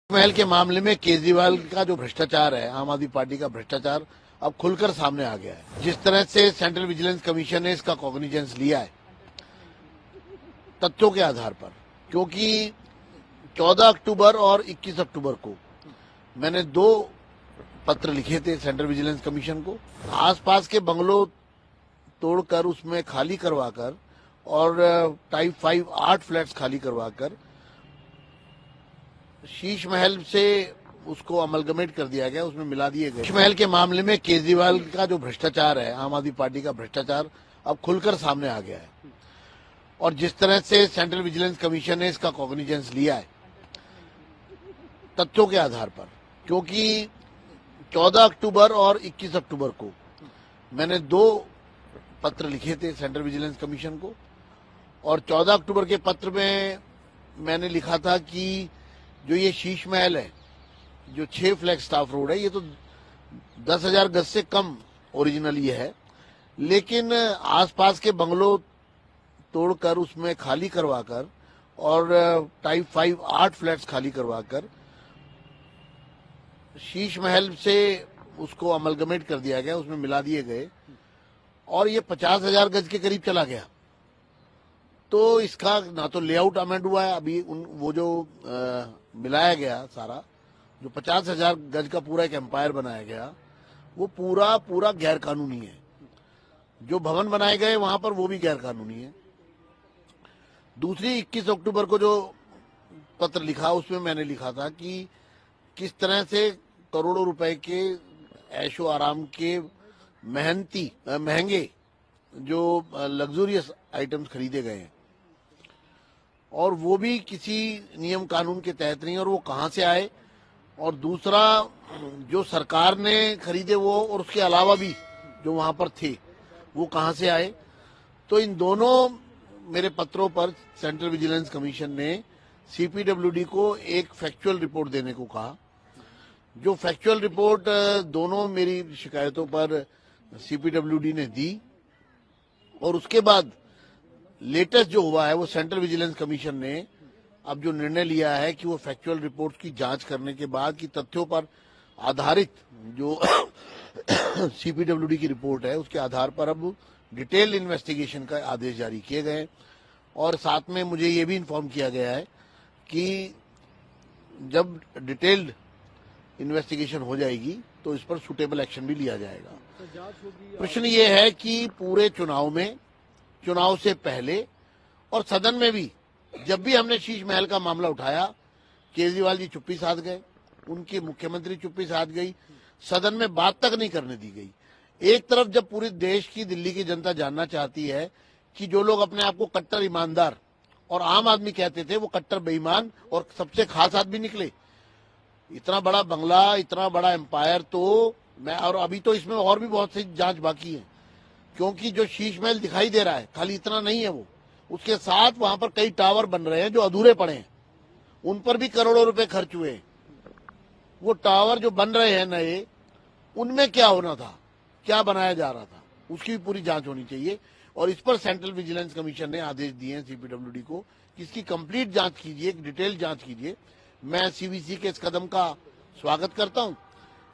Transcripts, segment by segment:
महल के मामले में केजरीवाल का जो भ्रष्टाचार है, आम आदमी पार्टी का भ्रष्टाचार अब खुलकर सामने आ गया है। जिस तरह से सेंट्रल विजिलेंस कमीशन ने इसका कॉग्निजेंस लिया है तथ्यों के आधार पर, क्योंकि 14 अक्टूबर और 21 अक्टूबर को मैंने 2 पत्र लिखे थे सेंट्रल विजिलेंस कमीशन को। आसपास के बंगलों तोड़कर उसमें खाली करवाकर और टाइप 5 8 फ्लैट्स खाली करवाकर शीश महल से उसको अमलगमेट कर दिया गया, उसमें मिला दिए गए। शीश महल के मामले में केजरीवाल का जो भ्रष्टाचार है, आम आदमी पार्टी का भ्रष्टाचार अब खुलकर सामने आ गया है। और जिस तरह से सेंट्रल विजिलेंस कमीशन ने इसका कॉग्निजेंस लिया है तथ्यों के आधार पर, क्योंकि 14 अक्टूबर और 21 अक्टूबर को मैंने 2 पत्र लिखे थे सेंट्रल विजिलेंस कमीशन को। और 14 अक्टूबर के पत्र में मैंने लिखा था कि जो ये शीश महल है, जो 6 फ्लैग स्टाफ रोड है, ये तो 10,000 गज से कम ओरिजिनल ये है, लेकिन आसपास के बंगलों तोड़कर उसमें खाली करवाकर और टाइप 5 8 फ्लैट्स खाली करवाकर शीश महल से उसको अमलगमेट कर दिया गया, उसमें मिला दिए गए और ये 50,000 गज के करीब चला गया। तो इसका ना तो लेआउट अमेंड हुआ है अभी, वो जो मिलाया गया सारा, जो 50,000 गज का पूरा एक एम्पायर बनाया गया, वो पूरा गैर कानूनी है। जो भवन बनाए गए वहां पर वो भी गैर कानूनी है। दूसरी 21 अक्टूबर को जो पत्र लिखा उसमें मैंने लिखा था कि किस तरह से करोड़ों रुपए के ऐशो आराम के महंगे जो लग्जूरियस आइटम्स खरीदे गए हैं और वो भी किसी नियम कानून के तहत नहीं, और वो कहां से आए, और दूसरा जो सरकार ने खरीदे वो और उसके अलावा भी जो वहां पर थे वो कहां से आए। तो इन दोनों मेरे पत्रों पर सेंट्रल विजिलेंस कमीशन ने सीपीडब्ल्यूडी को एक फैक्चुअल रिपोर्ट देने को कहा। जो फैक्चुअल रिपोर्ट दोनों मेरी शिकायतों पर सीपीडब्ल्यूडी ने दी, और उसके बाद लेटेस्ट जो हुआ है वो सेंट्रल विजिलेंस कमीशन ने अब जो निर्णय लिया है कि वो फैक्चुअल रिपोर्ट की जांच करने के बाद की तथ्यों पर आधारित जो सीपीडब्ल्यूडी की रिपोर्ट है उसके आधार पर अब डिटेल इन्वेस्टिगेशन का आदेश जारी किए गए। और साथ में मुझे ये भी इन्फॉर्म किया गया है कि जब डिटेल्ड इन्वेस्टिगेशन हो जाएगी तो इस पर सुटेबल एक्शन भी लिया जाएगा। प्रश्न ये है कि पूरे चुनाव से पहले और सदन में भी जब भी हमने शीश महल का मामला उठाया, केजरीवाल जी चुप्पी साध गए, उनकी मुख्यमंत्री चुप्पी साध गई, सदन में बात तक नहीं करने दी गई। एक तरफ जब पूरे देश की, दिल्ली की जनता जानना चाहती है कि जो लोग अपने आप को कट्टर ईमानदार और आम आदमी कहते थे वो कट्टर बेईमान और सबसे खास आदमी निकले। इतना बड़ा बंगला, इतना बड़ा एम्पायर, तो मैं, और अभी तो इसमें और भी बहुत सी जांच बाकी है, क्योंकि जो शीश महल दिखाई दे रहा है खाली इतना नहीं है, वो उसके साथ वहां पर कई टावर बन रहे हैं जो अधूरे पड़े हैं, उन पर भी करोड़ों रुपए खर्च हुए। वो टावर जो बन रहे हैं नए, उनमें क्या होना था, क्या बनाया जा रहा था, उसकी भी पूरी जांच होनी चाहिए। और इस पर सेंट्रल विजिलेंस कमीशन ने आदेश दिए हैं सीपीडब्ल्यूडी को कि इसकी कंप्लीट जांच कीजिए, एक डिटेल जांच कीजिए। मैं सीवीसी के इस कदम का स्वागत करता हूं।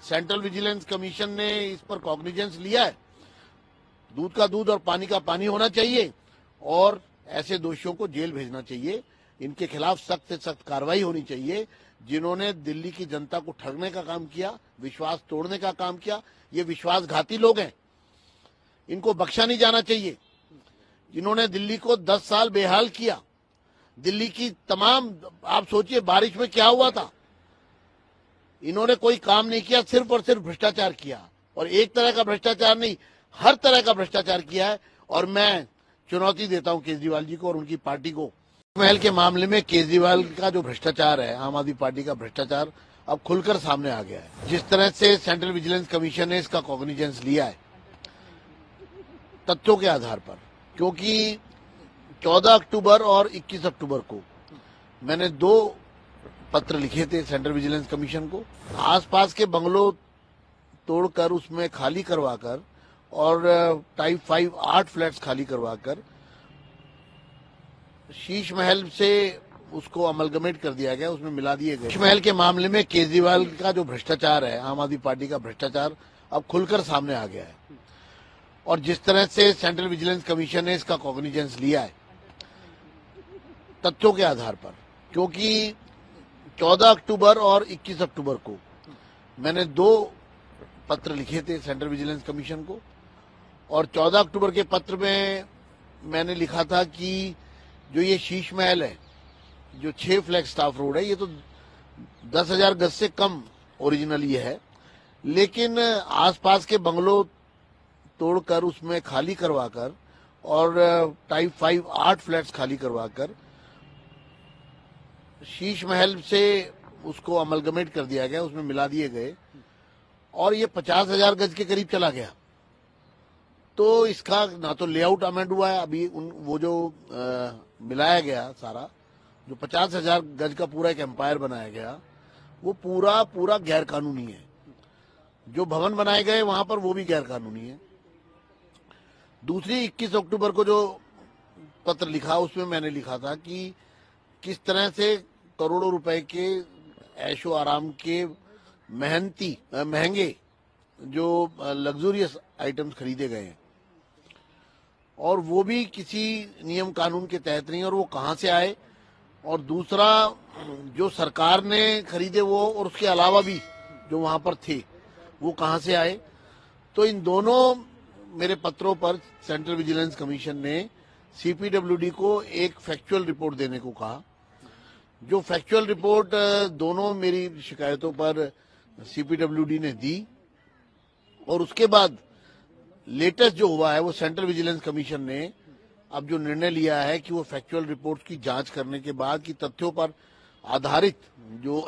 सेंट्रल विजिलेंस कमीशन ने इस पर कॉग्निजेंस लिया है। दूध का दूध और पानी का पानी होना चाहिए और ऐसे दोषियों को जेल भेजना चाहिए। इनके खिलाफ सख्त से सख्त कार्रवाई होनी चाहिए। जिन्होंने दिल्ली की जनता को ठगने का काम किया, विश्वास तोड़ने का काम किया, ये विश्वासघाती लोग हैं, इनको बख्शा नहीं जाना चाहिए। जिन्होंने दिल्ली को 10 साल बेहाल किया, दिल्ली की तमाम, आप सोचिए बारिश में क्या हुआ था, इन्होंने कोई काम नहीं किया, सिर्फ और सिर्फ भ्रष्टाचार किया। और एक तरह का भ्रष्टाचार नहीं, हर तरह का भ्रष्टाचार किया है। और मैं चुनौती देता हूं केजरीवाल जी को और उनकी पार्टी को। महल के मामले में केजरीवाल का जो भ्रष्टाचार है, आम आदमी पार्टी का भ्रष्टाचार अब खुलकर सामने आ गया है। जिस तरह से सेंट्रल विजिलेंस कमीशन ने इसका कॉग्निजेंस लिया है तथ्यों के आधार पर, क्योंकि 14 अक्टूबर और 21 अक्टूबर को मैंने 2 पत्र लिखे थे सेंट्रल विजिलेंस कमीशन को। आसपास के बंगलों तोड़कर उसमें खाली करवाकर और टाइप 5 8 फ्लैट्स खाली करवाकर शीश महल से उसको अमलगमेट कर दिया गया, उसमें मिला दिए गए। महल के मामले में केजरीवाल का जो भ्रष्टाचार है, आम आदमी पार्टी का भ्रष्टाचार अब खुलकर सामने आ गया है। और जिस तरह से सेंट्रल विजिलेंस कमीशन ने इसका कॉग्निजेंस लिया है तथ्यों के आधार पर, क्योंकि 14 अक्टूबर और 21 अक्टूबर को मैंने 2 पत्र लिखे थे सेंट्रल विजिलेंस कमीशन को। और 14 अक्टूबर के पत्र में मैंने लिखा था कि जो ये शीश महल है, जो 6 फ्लैग स्टाफ रोड है, ये तो 10,000 गज से कम ओरिजिनल ये है, लेकिन आसपास के बंगलों तोड़कर उसमें खाली करवाकर और टाइप 5 8 फ्लैट्स खाली करवाकर शीश महल से उसको अमलगमेट कर दिया गया, उसमें मिला दिए गए और ये 50,000 गज के करीब चला गया। तो इसका ना तो लेआउट अमेंड हुआ है अभी, वो जो मिलाया गया सारा, जो 50,000 गज का पूरा एक एम्पायर बनाया गया, वो पूरा गैर कानूनी है। जो भवन बनाए गए वहां पर वो भी गैर कानूनी है। दूसरी 21 अक्टूबर को जो पत्र लिखा उसमें मैंने लिखा था कि किस तरह से करोड़ों रुपए के ऐशो आराम के महंगे जो लग्जूरियस आइटम्स खरीदे गए हैं और वो भी किसी नियम कानून के तहत नहीं, और वो कहां से आए, और दूसरा जो सरकार ने खरीदे वो, और उसके अलावा भी जो वहां पर थे वो कहां से आए। तो इन दोनों मेरे पत्रों पर सेंट्रल विजिलेंस कमीशन ने सीपीडब्ल्यूडी को एक फैक्चुअल रिपोर्ट देने को कहा। जो फैक्चुअल रिपोर्ट दोनों मेरी शिकायतों पर सीपीडब्ल्यूडी ने दी, और उसके बाद लेटेस्ट जो हुआ है वो सेंट्रल विजिलेंस कमीशन ने अब जो निर्णय लिया है कि वो फैक्चुअल रिपोर्ट की जांच करने के बाद की तथ्यों पर आधारित जो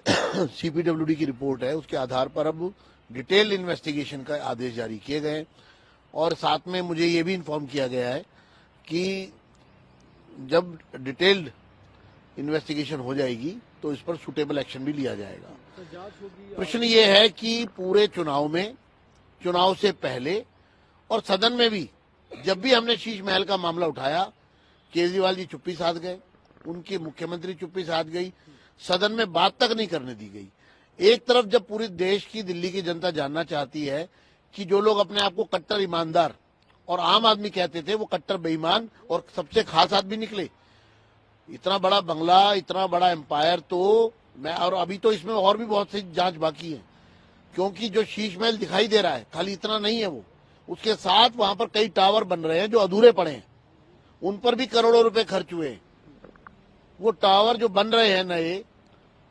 सीपीडब्ल्यूडी की रिपोर्ट है उसके आधार पर अब डिटेल इन्वेस्टिगेशन का आदेश जारी किए गए। और साथ में मुझे ये भी इन्फॉर्म किया गया है कि जब डिटेल्ड इन्वेस्टिगेशन हो जाएगी तो इस पर सुटेबल एक्शन भी लिया जाएगा। प्रश्न ये है कि पूरे चुनाव में, चुनाव से पहले और सदन में भी जब भी हमने शीश महल का मामला उठाया, केजरीवाल जी चुप्पी साध गए, उनकी मुख्यमंत्री चुप्पी साध गई, सदन में बात तक नहीं करने दी गई। एक तरफ जब पूरे देश की, दिल्ली की जनता जानना चाहती है कि जो लोग अपने आप को कट्टर ईमानदार और आम आदमी कहते थे वो कट्टर बेईमान और सबसे खास आदमी निकले। इतना बड़ा बंगला, इतना बड़ा एम्पायर, तो मैं, और अभी तो इसमें और भी बहुत सी जांच बाकी है, क्योंकि जो शीश महल दिखाई दे रहा है खाली इतना नहीं है, वो उसके साथ वहां पर कई टावर बन रहे हैं जो अधूरे पड़े हैं, उन पर भी करोड़ों रुपए खर्च हुए हैं। वो टावर जो बन रहे हैं नए,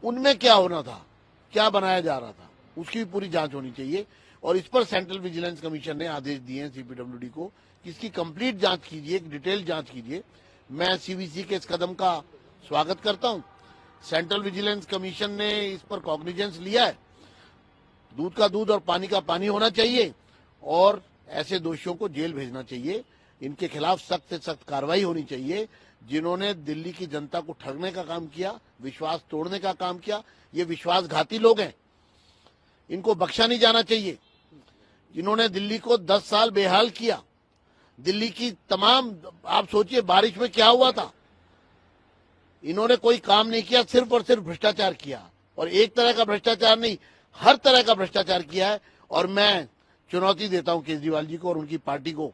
उनमें क्या होना था, क्या बनाया जा रहा था, उसकी भी पूरी जांच होनी चाहिए। और इस पर सेंट्रल विजिलेंस कमीशन ने आदेश दिए हैं सीपीडब्ल्यूडी को कि इसकी कंप्लीट जांच कीजिए, एक डिटेल जांच कीजिए। मैं सीवीसी के इस कदम का स्वागत करता हूं। सेंट्रल विजिलेंस कमीशन ने इस पर कॉग्निजेंस लिया है। दूध का दूध और पानी का पानी होना चाहिए और ऐसे दोषियों को जेल भेजना चाहिए। इनके खिलाफ सख्त से सख्त कार्रवाई होनी चाहिए। जिन्होंने दिल्ली की जनता को ठगने का काम किया, विश्वास तोड़ने का काम किया, ये विश्वासघाती लोग हैं, इनको बख्शा नहीं जाना चाहिए। जिन्होंने दिल्ली को 10 साल बेहाल किया, दिल्ली की तमाम, आप सोचिए बारिश में क्या हुआ था, इन्होंने कोई काम नहीं किया, सिर्फ और सिर्फ भ्रष्टाचार किया। और एक तरह का भ्रष्टाचार नहीं, हर तरह का भ्रष्टाचार किया है। और मैं चुनौती देता हूं केजरीवाल जी को और उनकी पार्टी को